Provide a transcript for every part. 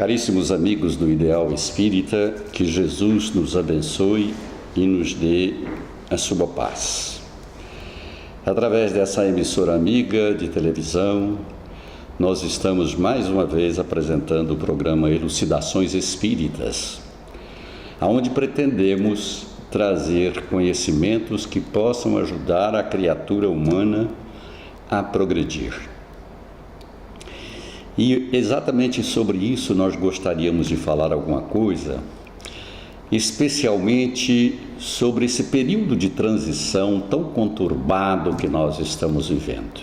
Caríssimos amigos do Ideal Espírita, que Jesus nos abençoe e nos dê a sua paz. Através dessa emissora amiga de televisão, nós estamos mais uma vez apresentando o programa Elucidações Espíritas, onde pretendemos trazer conhecimentos que possam ajudar a criatura humana a progredir. E exatamente sobre isso nós gostaríamos de falar alguma coisa, especialmente sobre esse período de transição tão conturbado que nós estamos vivendo.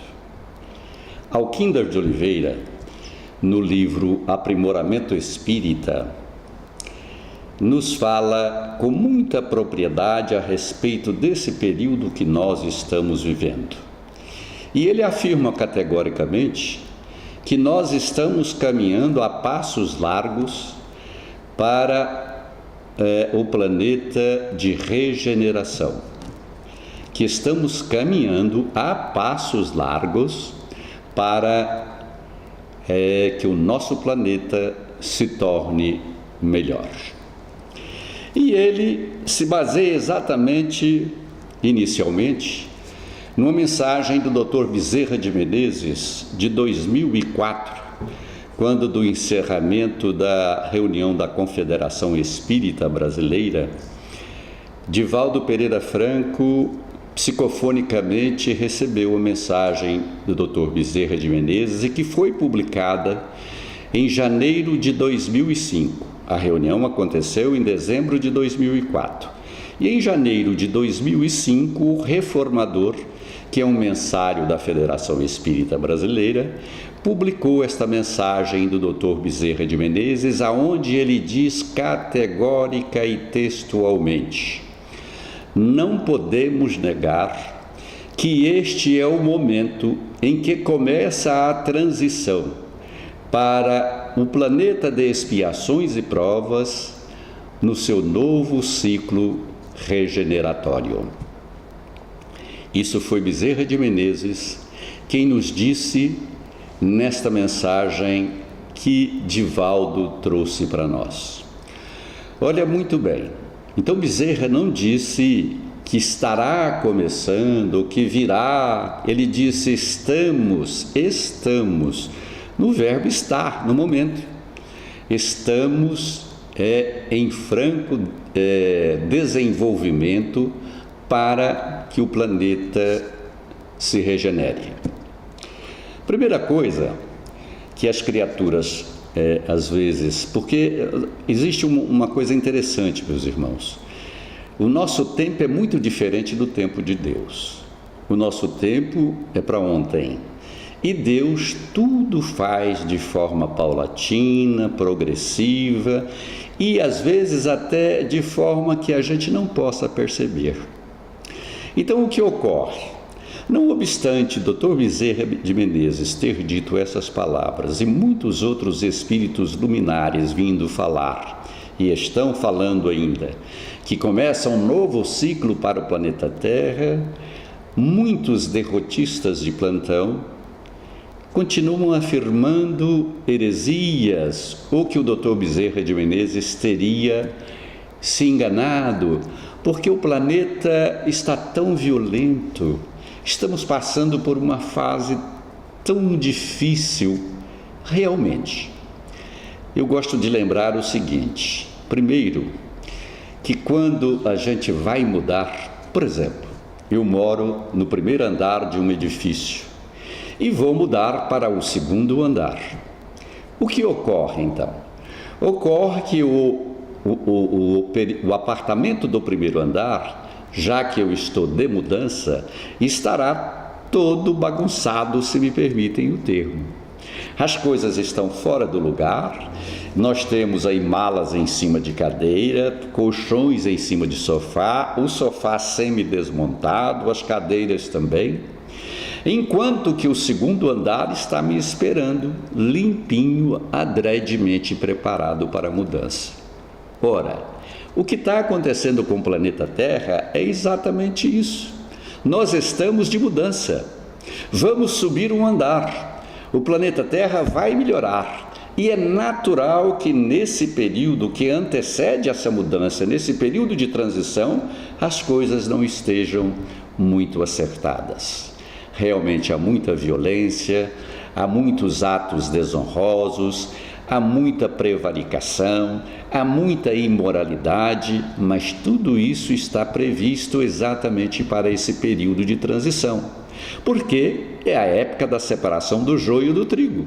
Alquindar de Oliveira, no livro Aprimoramento Espírita, nos fala com muita propriedade a respeito desse período que nós estamos vivendo. E ele afirma categoricamente que nós estamos caminhando a passos largos para o planeta de regeneração, que estamos caminhando a passos largos para que o nosso planeta se torne melhor. E ele se baseia exatamente, inicialmente, numa mensagem do Dr. Bezerra de Menezes, de 2004, quando do encerramento da reunião da Confederação Espírita Brasileira, Divaldo Pereira Franco, psicofonicamente, recebeu a mensagem do Dr. Bezerra de Menezes e que foi publicada em janeiro de 2005. A reunião aconteceu em dezembro de 2004. E em janeiro de 2005, o Reformador, que é um mensário da Federação Espírita Brasileira, publicou esta mensagem do Dr. Bezerra de Menezes, aonde ele diz categórica e textualmente: não podemos negar que este é o momento em que começa a transição para o planeta de expiações e provas no seu novo ciclo regeneratório. Isso foi Bezerra de Menezes quem nos disse nesta mensagem que Divaldo trouxe para nós. Olha muito bem, então Bezerra não disse que estará começando, que virá, ele disse estamos, no verbo estar, no momento. Estamos em franco desenvolvimento para que o planeta se regenere. Primeira coisa que as criaturas, às vezes, porque existe uma coisa interessante, meus irmãos, o nosso tempo é muito diferente do tempo de Deus. O nosso tempo é para ontem. E Deus tudo faz de forma paulatina, progressiva e às vezes até de forma que a gente não possa perceber. Então, o que ocorre? Não obstante Dr. Bezerra de Menezes ter dito essas palavras e muitos outros espíritos luminares vindo falar, e estão falando ainda, que começa um novo ciclo para o planeta Terra, muitos derrotistas de plantão continuam afirmando heresias, ou que o Dr. Bezerra de Menezes teria se enganado, porque o planeta está tão violento, estamos passando por uma fase tão difícil, realmente. Eu gosto de lembrar o seguinte: primeiro, que quando a gente vai mudar, por exemplo, eu moro no primeiro andar de um edifício e vou mudar para o segundo andar. O que ocorre então? Ocorre que o apartamento do primeiro andar, já que eu estou de mudança, estará todo bagunçado, se me permitem o termo. As coisas estão fora do lugar, nós temos aí malas em cima de cadeira, colchões em cima de sofá, o sofá semi-desmontado, as cadeiras também, enquanto que o segundo andar está me esperando, limpinho, adredemente preparado para a mudança. Ora, o que está acontecendo com o planeta Terra é exatamente isso. Nós estamos de mudança. Vamos subir um andar. O planeta Terra vai melhorar. E é natural que nesse período que antecede essa mudança, nesse período de transição, as coisas não estejam muito acertadas. Realmente há muita violência, há muitos atos desonrosos, há muita prevaricação, há muita imoralidade, mas tudo isso está previsto exatamente para esse período de transição, porque é a época da separação do joio do trigo.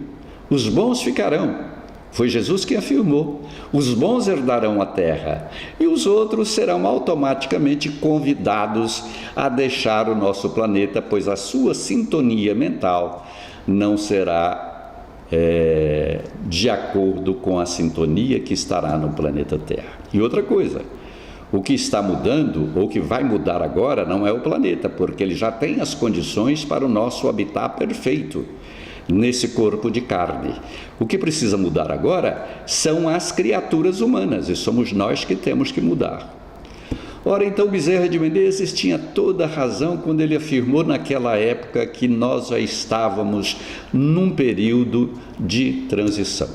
Os bons ficarão, foi Jesus que afirmou, os bons herdarão a terra e os outros serão automaticamente convidados a deixar o nosso planeta, pois a sua sintonia mental não será de acordo com a sintonia que estará no planeta Terra. E outra coisa, o que está mudando, ou que vai mudar agora, não é o planeta, porque ele já tem as condições para o nosso habitat perfeito nesse corpo de carne. O que precisa mudar agora são as criaturas humanas, e somos nós que temos que mudar. Ora, então Bezerra de Menezes tinha toda a razão quando ele afirmou naquela época que nós já estávamos num período de transição.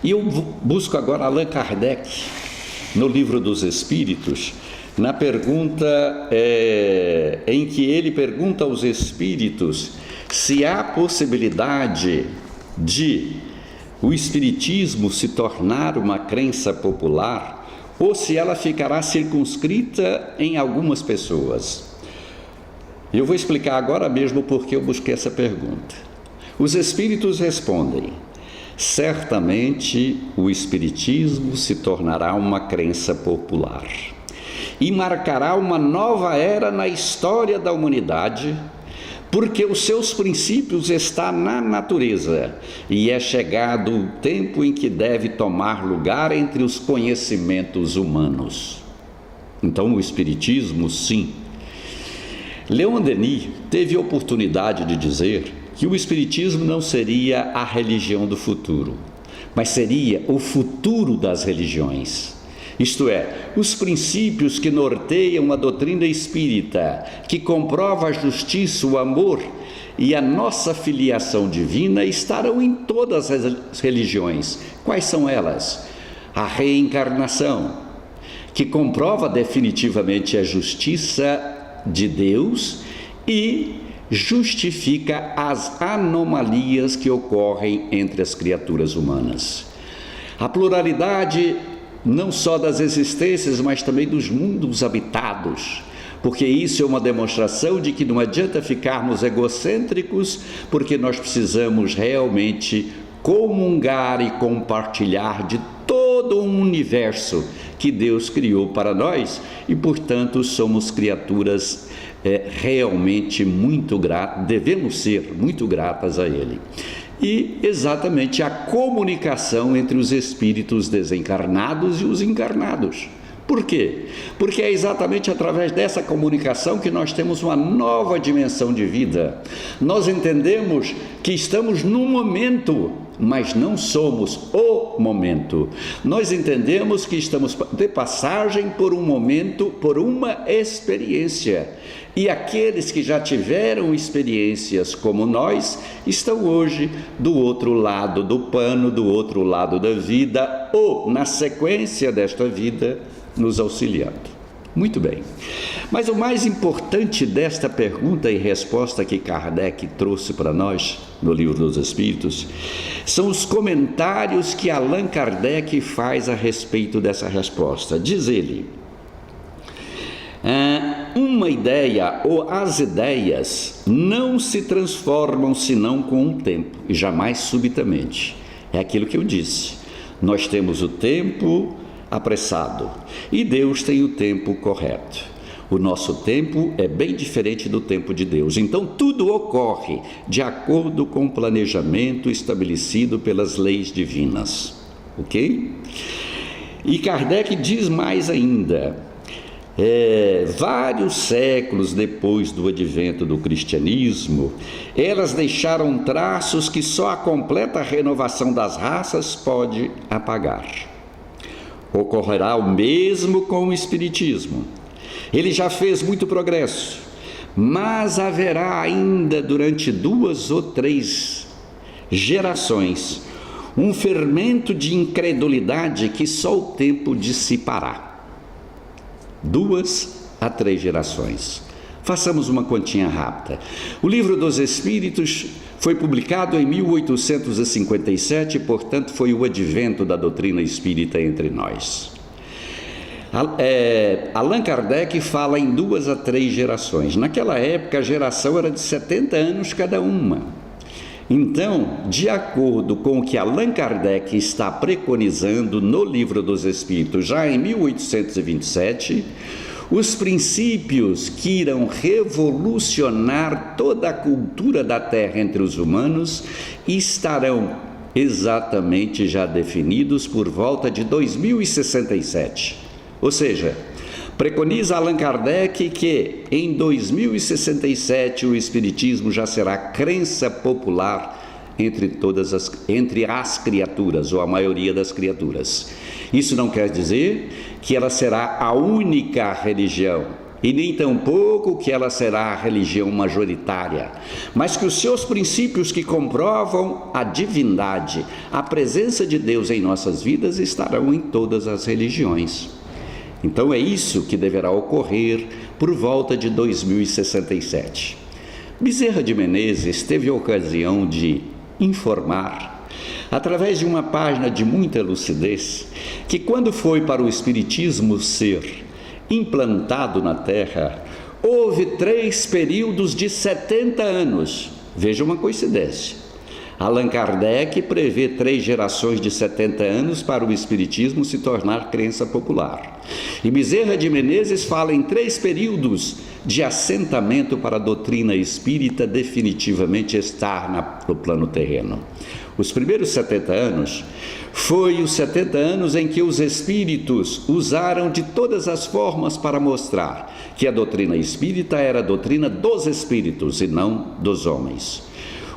E eu busco agora Allan Kardec, no Livro dos Espíritos, na pergunta em que ele pergunta aos espíritos se há possibilidade de o espiritismo se tornar uma crença popular ou se ela ficará circunscrita em algumas pessoas. Eu vou explicar agora mesmo porque eu busquei essa pergunta. Os espíritos respondem: certamente o espiritismo se tornará uma crença popular e marcará uma nova era na história da humanidade, porque os seus princípios estão na natureza e é chegado o tempo em que deve tomar lugar entre os conhecimentos humanos. Então, o espiritismo, sim. Leon Denis teve a oportunidade de dizer que o espiritismo não seria a religião do futuro, mas seria o futuro das religiões. Isto é, os princípios que norteiam a doutrina espírita, que comprova a justiça, o amor e a nossa filiação divina, estarão em todas as religiões. Quais são elas? A reencarnação, que comprova definitivamente a justiça de Deus e justifica as anomalias que ocorrem entre as criaturas humanas. A pluralidade não só das existências, mas também dos mundos habitados, porque isso é uma demonstração de que não adianta ficarmos egocêntricos, porque nós precisamos realmente comungar e compartilhar de todo um universo que Deus criou para nós e, portanto, somos criaturas realmente muito gratas, devemos ser muito gratas a Ele. E exatamente a comunicação entre os espíritos desencarnados e os encarnados. Por quê? Porque é exatamente através dessa comunicação que nós temos uma nova dimensão de vida. Nós entendemos que estamos num momento, mas não somos o momento. Nós entendemos que estamos de passagem por um momento, por uma experiência. E aqueles que já tiveram experiências como nós, estão hoje do outro lado do pano, do outro lado da vida, ou na sequência desta vida, nos auxiliando. Muito bem. Mas o mais importante desta pergunta e resposta que Kardec trouxe para nós, no Livro dos Espíritos, são os comentários que Allan Kardec faz a respeito dessa resposta. Diz ele: uma ideia ou as ideias não se transformam senão com o tempo e jamais subitamente. É aquilo que eu disse. Nós temos o tempo apressado e Deus tem o tempo correto. O nosso tempo é bem diferente do tempo de Deus. Então tudo ocorre de acordo com o planejamento estabelecido pelas leis divinas. Ok? E Kardec diz mais ainda: vários séculos depois do advento do cristianismo, elas deixaram traços que só a completa renovação das raças pode apagar. Ocorrerá o mesmo com o espiritismo. Ele já fez muito progresso, mas haverá ainda durante 2 ou 3 gerações um fermento de incredulidade que só o tempo dissipará. 2 a 3 gerações. Façamos uma continha rápida. O Livro dos Espíritos foi publicado em 1857, portanto foi o advento da doutrina espírita entre nós. Allan Kardec fala em 2 a 3 gerações. Naquela época a geração era de 70 anos cada uma. Então, de acordo com o que Allan Kardec está preconizando no Livro dos Espíritos, já em 1827, os princípios que irão revolucionar toda a cultura da Terra entre os humanos estarão exatamente já definidos por volta de 2067. Ou seja, preconiza Allan Kardec que em 2067 o Espiritismo já será crença popular entre as criaturas, ou a maioria das criaturas. Isso não quer dizer que ela será a única religião, e nem tampouco que ela será a religião majoritária, mas que os seus princípios que comprovam a divindade, a presença de Deus em nossas vidas, estarão em todas as religiões. Então é isso que deverá ocorrer por volta de 2067. Bezerra de Menezes teve a ocasião de informar, através de uma página de muita lucidez, que quando foi para o Espiritismo ser implantado na Terra, houve 3 períodos de 70 anos. Veja uma coincidência. Allan Kardec prevê 3 gerações de 70 anos para o Espiritismo se tornar crença popular. E Bezerra de Menezes fala em 3 períodos de assentamento para a doutrina espírita definitivamente estar no plano terreno. Os primeiros 70 anos foi os 70 anos em que os espíritos usaram de todas as formas para mostrar que a doutrina espírita era a doutrina dos espíritos e não dos homens.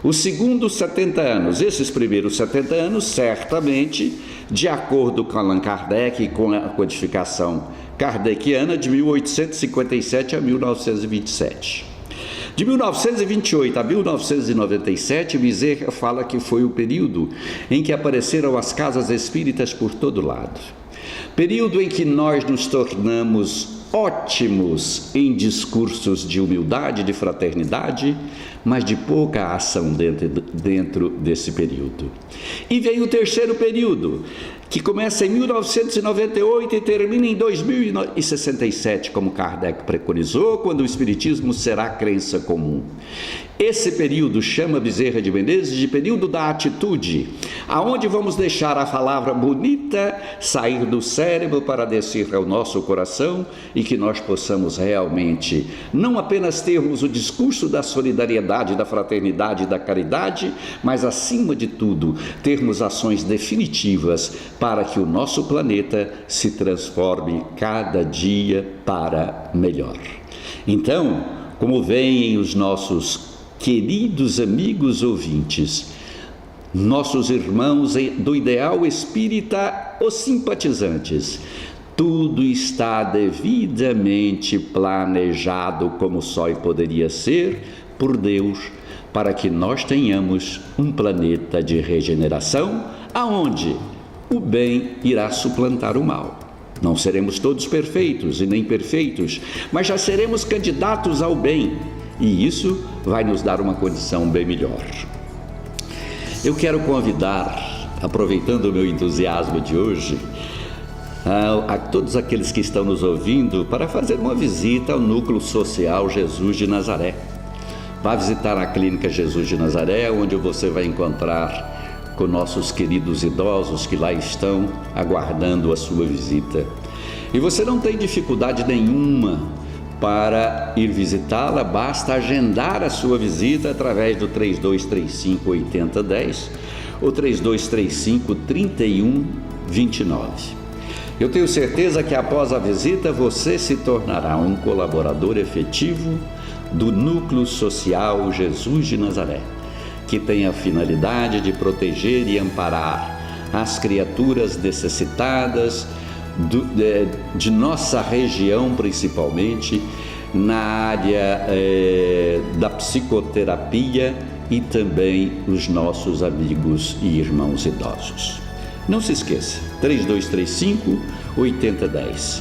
Os segundos 70 anos, esses primeiros 70 anos, certamente, de acordo com Allan Kardec e com a codificação kardeciana, de 1857 a 1927. De 1928 a 1997, Bezerra fala que foi o período em que apareceram as casas espíritas por todo lado. Período em que nós nos tornamos ótimos em discursos de humildade, de fraternidade, mas de pouca ação dentro desse período. E veio o terceiro período, que começa em 1998 e termina em 2067, como Kardec preconizou, quando o Espiritismo será crença comum. Esse período chama Bezerra de Menezes de período da atitude, aonde vamos deixar a palavra bonita sair do cérebro para descer ao nosso coração e que nós possamos realmente não apenas termos o discurso da solidariedade, da fraternidade e da caridade, mas acima de tudo termos ações definitivas para que o nosso planeta se transforme cada dia para melhor. Então, como veem os nossos queridos amigos ouvintes, nossos irmãos do ideal espírita, os simpatizantes, tudo está devidamente planejado como só e poderia ser por Deus, para que nós tenhamos um planeta de regeneração, aonde o bem irá suplantar o mal. Não seremos todos perfeitos e nem perfeitos, mas já seremos candidatos ao bem, e isso vai nos dar uma condição bem melhor. Eu quero convidar, aproveitando o meu entusiasmo de hoje, a todos aqueles que estão nos ouvindo para fazer uma visita ao Núcleo Social Jesus de Nazaré. Vá visitar a Clínica Jesus de Nazaré, onde você vai encontrar com nossos queridos idosos que lá estão aguardando a sua visita. E você não tem dificuldade nenhuma para ir visitá-la, basta agendar a sua visita através do 3235-8010 ou 3235-3129. Eu tenho certeza que após a visita você se tornará um colaborador efetivo do Núcleo Social Jesus de Nazaré, que tem a finalidade de proteger e amparar as criaturas necessitadas de nossa região, principalmente na área da psicoterapia e também os nossos amigos e irmãos idosos. Não se esqueça, 3235-8010.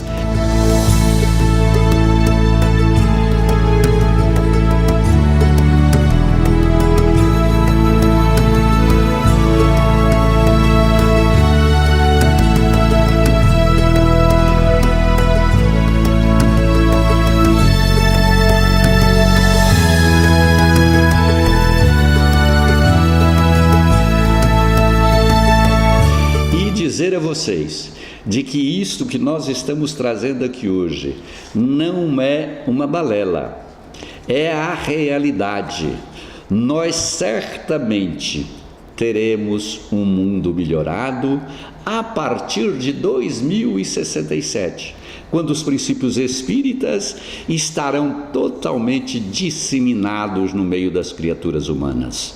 Dizer a vocês de que isto que nós estamos trazendo aqui hoje não é uma balela, é a realidade. Nós certamente teremos um mundo melhorado a partir de 2067, quando os princípios espíritas estarão totalmente disseminados no meio das criaturas humanas.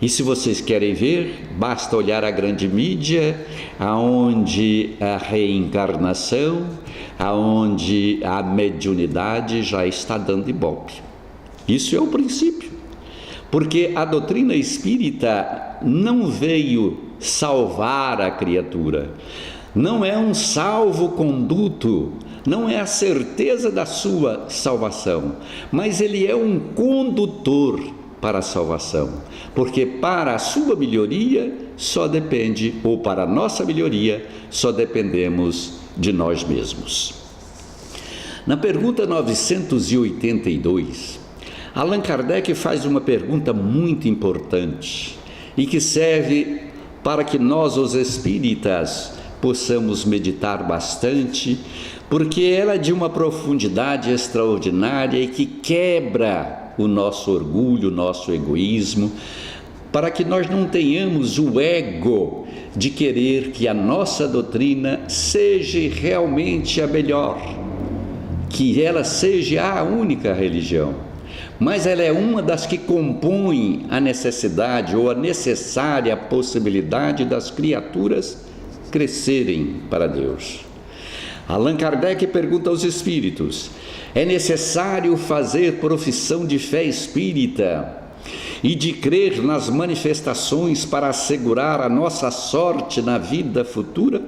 E se vocês querem ver, basta olhar a grande mídia, aonde a reencarnação, aonde a mediunidade já está dando ibope. Isso é o princípio, porque a doutrina espírita não veio salvar a criatura, não é um salvo-conduto, não é a certeza da sua salvação, mas ele é um condutor para a salvação, porque para a sua melhoria só depende, ou para a nossa melhoria, só dependemos de nós mesmos. Na pergunta 982, Allan Kardec faz uma pergunta muito importante e que serve para que nós, os espíritas, possamos meditar bastante, porque ela é de uma profundidade extraordinária e que quebra o nosso orgulho, o nosso egoísmo, para que nós não tenhamos o ego de querer que a nossa doutrina seja realmente a melhor, que ela seja a única religião, mas ela é uma das que compõem a necessidade ou a necessária possibilidade das criaturas crescerem para Deus. Allan Kardec pergunta aos espíritos: é necessário fazer profissão de fé espírita e de crer nas manifestações para assegurar a nossa sorte na vida futura?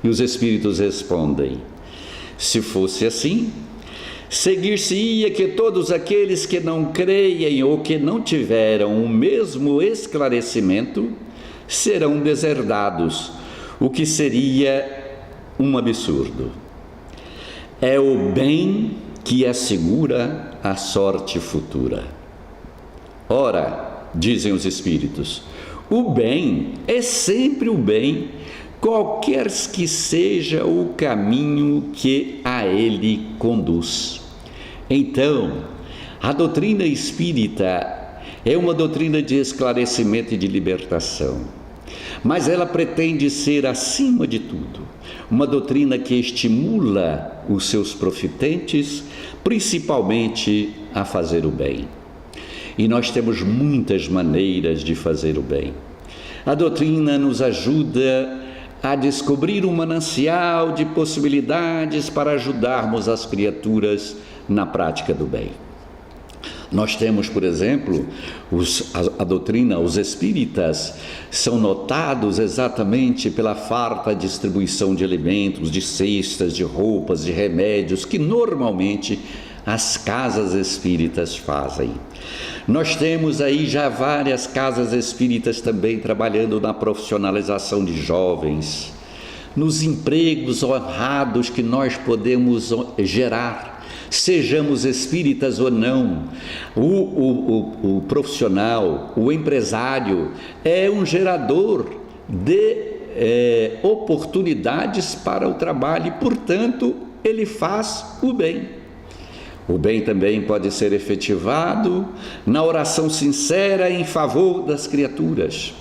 E os espíritos respondem: se fosse assim, seguir-se-ia que todos aqueles que não creem ou que não tiveram o mesmo esclarecimento serão deserdados, o que seria um absurdo. É o bem que assegura a sorte futura. Ora, dizem os espíritos, o bem é sempre o bem, qualquer que seja o caminho que a ele conduz. Então, a doutrina espírita é uma doutrina de esclarecimento e de libertação, mas ela pretende ser, acima de tudo, uma doutrina que estimula os seus profitentes, principalmente a fazer o bem. E nós temos muitas maneiras de fazer o bem. A doutrina nos ajuda a descobrir um manancial de possibilidades para ajudarmos as criaturas na prática do bem. Nós temos, por exemplo, a doutrina, os espíritas são notados exatamente pela farta distribuição de alimentos, de cestas, de roupas, de remédios, que normalmente as casas espíritas fazem. Nós temos aí já várias casas espíritas também trabalhando na profissionalização de jovens, nos empregos honrados que nós podemos gerar, sejamos espíritas ou não. O profissional, o empresário é um gerador de oportunidades para o trabalho e, portanto, ele faz o bem. O bem também pode ser efetivado na oração sincera em favor das criaturas,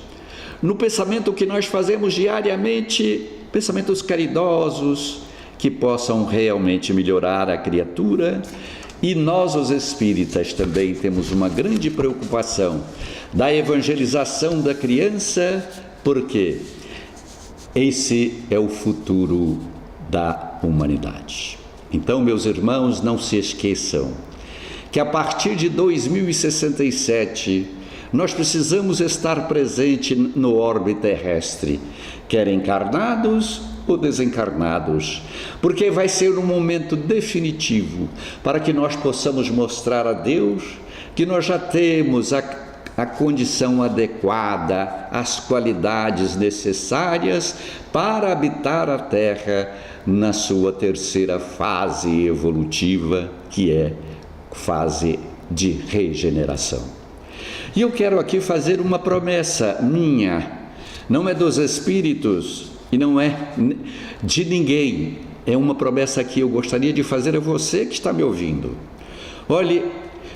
no pensamento que nós fazemos diariamente, pensamentos caridosos que possam realmente melhorar a criatura. E nós, os espíritas, também temos uma grande preocupação da evangelização da criança, porque esse é o futuro da humanidade. Então, meus irmãos, não se esqueçam que a partir de 2067 nós precisamos estar presente no orbe terrestre, quer encarnados ou desencarnados, porque vai ser um momento definitivo para que nós possamos mostrar a Deus que nós já temos a condição adequada, as qualidades necessárias para habitar a Terra na sua terceira fase evolutiva, que é fase de regeneração. E eu quero aqui fazer uma promessa minha, não é dos espíritos e não é de ninguém, é uma promessa que eu gostaria de fazer a você que está me ouvindo. Olhe,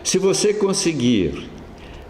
se você conseguir,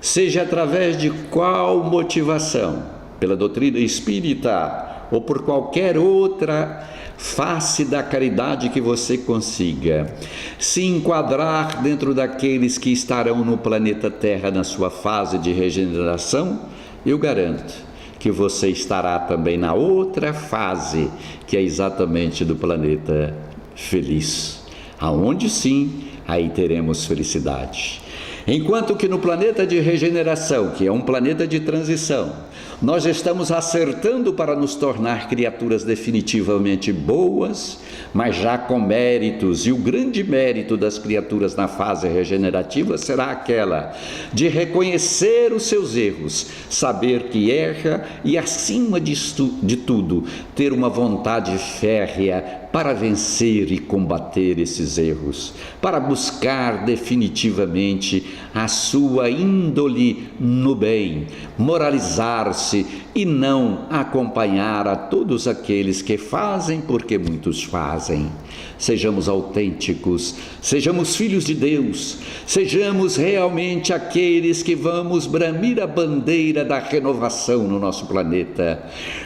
seja através de qual motivação, pela doutrina espírita ou por qualquer outra face da caridade que você consiga, se enquadrar dentro daqueles que estarão no planeta Terra na sua fase de regeneração, eu garanto que você estará também na outra fase, que é exatamente do planeta feliz, aonde sim, aí teremos felicidade. Enquanto que no planeta de regeneração, que é um planeta de transição, nós estamos acertando para nos tornar criaturas definitivamente boas, mas já com méritos, e o grande mérito das criaturas na fase regenerativa será aquela de reconhecer os seus erros, saber que erra e, acima de tudo, ter uma vontade férrea para vencer e combater esses erros, para buscar definitivamente a sua índole no bem, moralizar-se e não acompanhar a todos aqueles que fazem porque muitos fazem. Sejamos autênticos, sejamos filhos de Deus, sejamos realmente aqueles que vamos bramir a bandeira da renovação no nosso planeta,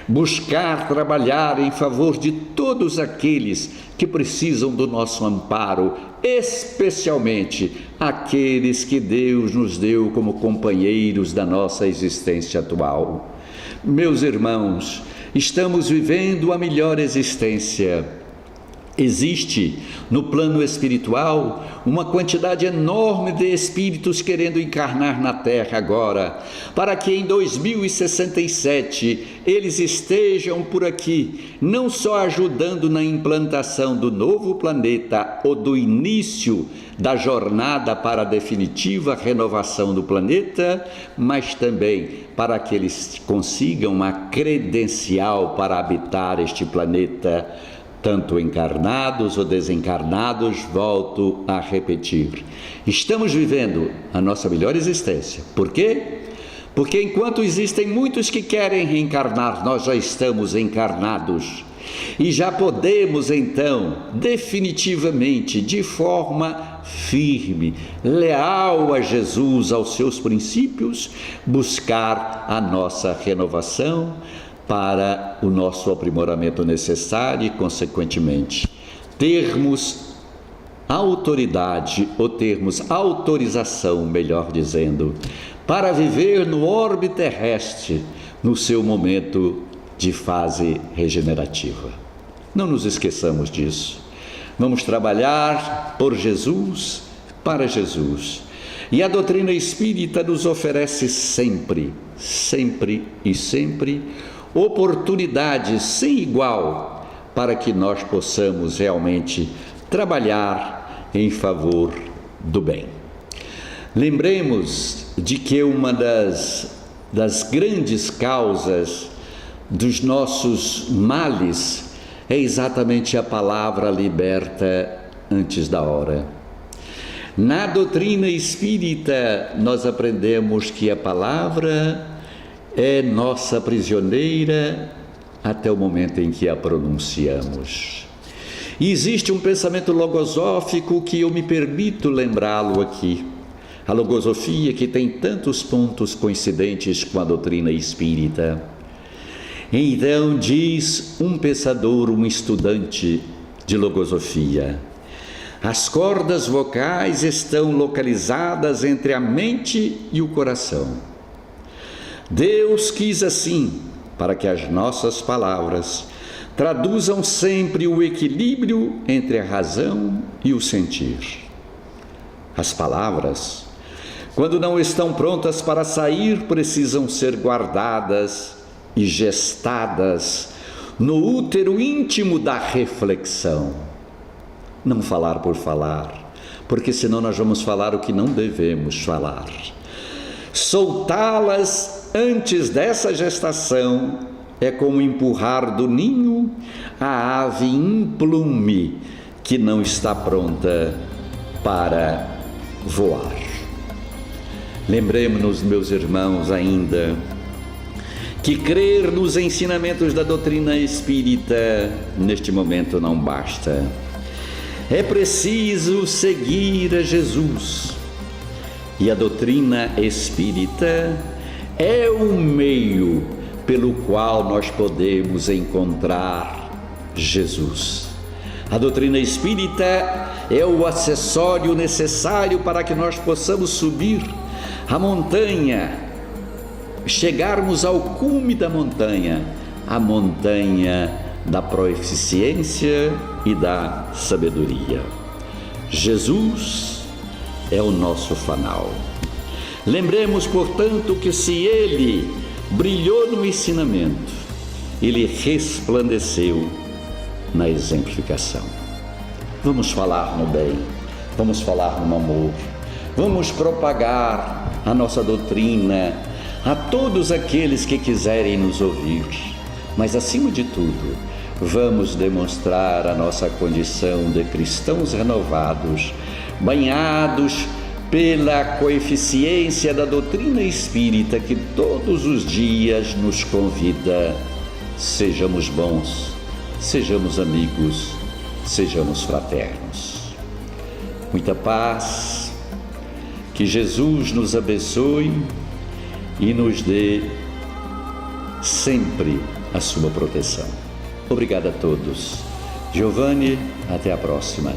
buscar trabalhar em favor de todos aqueles que precisam do nosso amparo, especialmente aqueles que Deus nos deu como companheiros da nossa existência atual. Meus irmãos, estamos vivendo a melhor existência. Existe no plano espiritual uma quantidade enorme de espíritos querendo encarnar na Terra agora, para que em 2067 eles estejam por aqui, não só ajudando na implantação do novo planeta ou do início da jornada para a definitiva renovação do planeta, mas também para que eles consigam uma credencial para habitar este planeta, tanto encarnados ou desencarnados. Volto a repetir, estamos vivendo a nossa melhor existência. Por quê? Porque enquanto existem muitos que querem reencarnar, nós já estamos encarnados e já podemos então definitivamente, de forma firme, leal a Jesus, aos seus princípios, buscar a nossa renovação para o nosso aprimoramento necessário e, consequentemente, termos autoridade ou termos autorização, melhor dizendo, para viver no orbe terrestre no seu momento de fase regenerativa. Não nos esqueçamos disso. Vamos trabalhar por Jesus, para Jesus. E a doutrina espírita nos oferece sempre, sempre e sempre oportunidades sem igual para que nós possamos realmente trabalhar em favor do bem. Lembremos de que uma das grandes causas dos nossos males é exatamente a palavra liberta antes da hora. Na doutrina espírita, nós aprendemos que a palavra é nossa prisioneira até o momento em que a pronunciamos. E existe um pensamento logosófico que eu me permito lembrá-lo aqui. A logosofia, que tem tantos pontos coincidentes com a doutrina espírita. Então diz um pensador, um estudante de logosofia: as cordas vocais estão localizadas entre a mente e o coração. Deus quis assim, para que as nossas palavras traduzam sempre o equilíbrio entre a razão e o sentir. As palavras, quando não estão prontas para sair, precisam ser guardadas e gestadas no útero íntimo da reflexão. Não falar por falar, porque senão nós vamos falar o que não devemos falar. Soltá-las antes dessa gestação é como empurrar do ninho a ave implume que não está pronta para voar. Lembremos-nos, meus irmãos, ainda que crer nos ensinamentos da doutrina espírita neste momento não basta. É preciso seguir a Jesus. E a doutrina espírita é o meio pelo qual nós podemos encontrar Jesus. A doutrina espírita é o acessório necessário para que nós possamos subir a montanha, chegarmos ao cume da montanha, a montanha da proeficiência e da sabedoria. Jesus é o nosso fanal. Lembremos, portanto, que se ele brilhou no ensinamento, ele resplandeceu na exemplificação. Vamos falar no bem, vamos falar no amor, vamos propagar a nossa doutrina a todos aqueles que quiserem nos ouvir, mas acima de tudo, vamos demonstrar a nossa condição de cristãos renovados, banhados pela coeficiência da doutrina espírita que todos os dias nos convida. Sejamos bons, sejamos amigos, sejamos fraternos. Muita paz, que Jesus nos abençoe e nos dê sempre a sua proteção. Obrigado a todos. Giovanni, até a próxima.